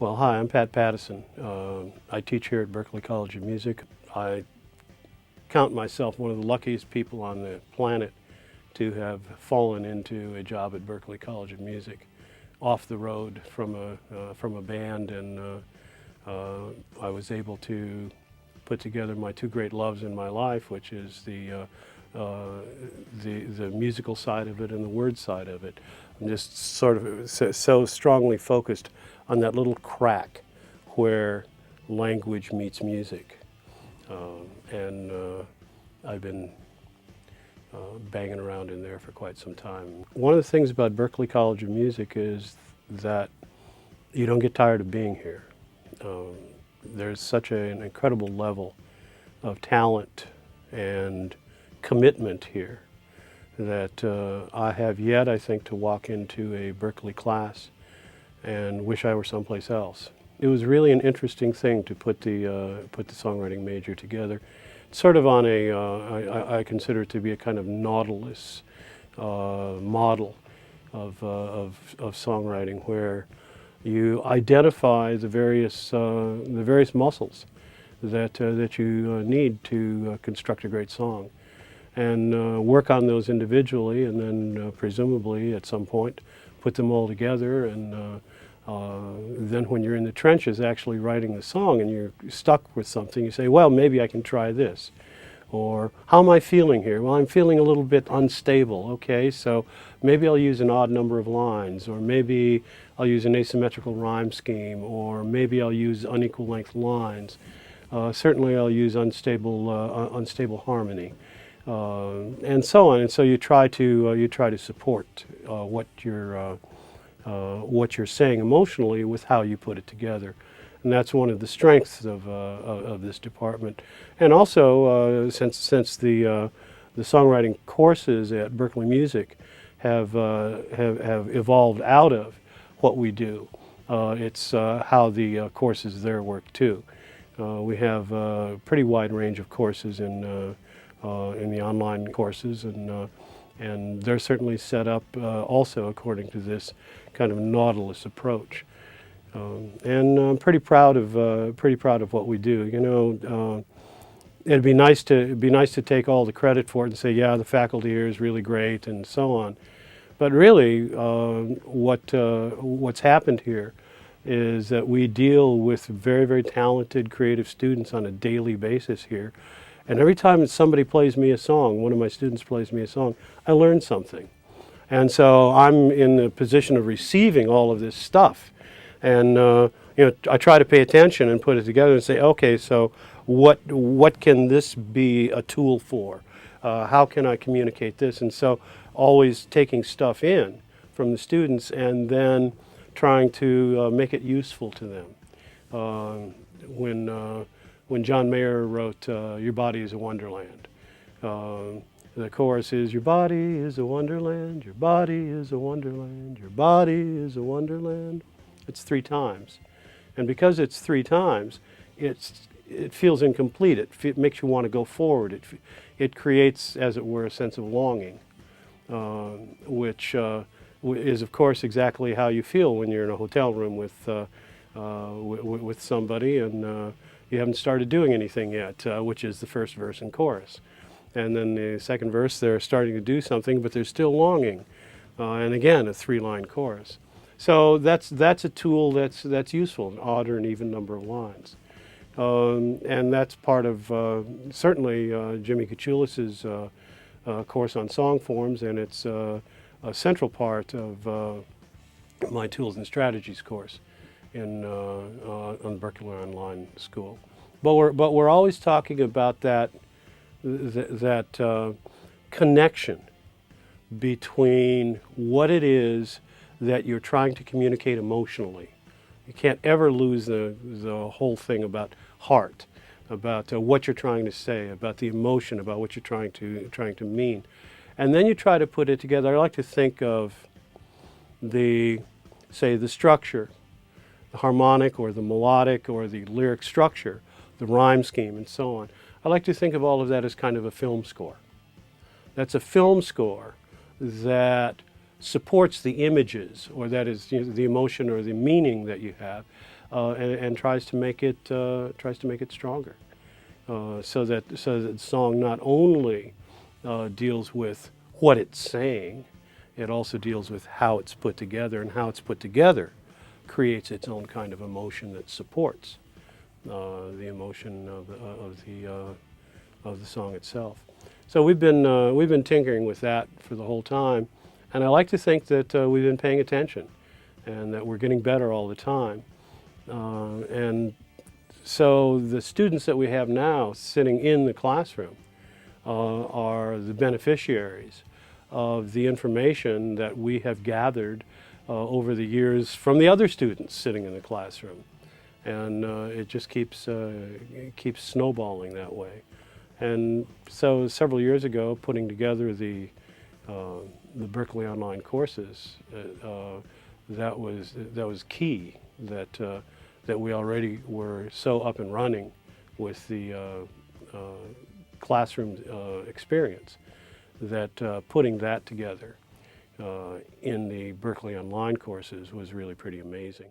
Well, hi, I'm Pat Pattison. I teach here at Berklee College of Music. I count myself one of the luckiest people on the planet to have fallen into a job at Berklee College of Music, off the road from a band, and I was able to put together my two great loves in my life, which is the musical side of it and the word side of it. I'm just sort of so strongly focused on that little crack where language meets music. And I've been banging around in there for quite some time. One of the things about Berklee College of Music is that you don't get tired of being here. There's such an incredible level of talent and commitment here that I have yet, I think, to walk into a Berklee class and wish I were someplace else. It was really an interesting thing to put the songwriting major together. Sort of on a, I consider it to be a kind of Nautilus model of songwriting, where you identify the various muscles that you need to construct a great song, and work on those individually, and then presumably at some point put them all together, and then when you're in the trenches actually writing the song and you're stuck with something, you say, well, maybe I can try this. Or, how am I feeling here? Well, I'm feeling a little bit unstable. Okay, so maybe I'll use an odd number of lines, or maybe I'll use an asymmetrical rhyme scheme, or maybe I'll use unequal length lines. Certainly I'll use unstable harmony, and so on. And so you try to support what you're saying emotionally with how you put it together. And that's one of the strengths of this department. And also, since the songwriting courses at Berklee Music have evolved out of what we do, it's how the courses there work too. We have a pretty wide range of courses in the online courses, and they're certainly set up also according to this kind of Nautilus approach. And I'm pretty proud of what we do. You know, it'd be nice to take all the credit for it and say, yeah, the faculty here is really great and so on. But really, what's happened here is that we deal with very, very talented, creative students on a daily basis here. And every time somebody plays me a song, one of my students plays me a song, I learn something. And so I'm in the position of receiving all of this stuff. And you know, I try to pay attention and put it together and say, okay, so what can this be a tool for? How can I communicate this? And so always taking stuff in from the students and then trying to make it useful to them. When John Mayer wrote Your Body is a Wonderland, the chorus is, your body is a wonderland, your body is a wonderland, your body is a wonderland. It's 3 times. And because it's 3 times, it feels incomplete. It makes you want to go forward. It creates, as it were, a sense of longing, which is, of course, exactly how you feel when you're in a hotel room with somebody and you haven't started doing anything yet, which is the first verse and chorus. And then the second verse, they're starting to do something, but they're still longing. And again, a 3-line chorus. So that's a tool that's useful, an odd or an even number of lines. And that's part of certainly Jimmy Kachulis's course on song forms, and it's a central part of my tools and strategies course on Berklee Online School. But we're always talking about that connection between what it is that you're trying to communicate emotionally. You can't ever lose the whole thing about heart, about what you're trying to say, about the emotion, about what you're trying to mean. And then you try to put it together. I like to think of the structure, the harmonic or the melodic or the lyric structure, the rhyme scheme, and so on. I like to think of all of that as kind of a film score. That's a film score that supports the images, or that is, the emotion or the meaning that you have, and tries to make it stronger, so that the song not only deals with what it's saying, it also deals with how it's put together, and how it's put together creates its own kind of emotion that supports the emotion of the song itself. So we've been tinkering with that for the whole time, and I like to think that we've been paying attention, and that we're getting better all the time. And so the students that we have now sitting in the classroom are the beneficiaries of the information that we have gathered over the years from the other students sitting in the classroom. And it just keeps snowballing that way. And so several years ago, putting together the Berklee Online courses, that was key. That we already were so up and running with the classroom experience, that putting that together in the Berklee Online courses was really pretty amazing.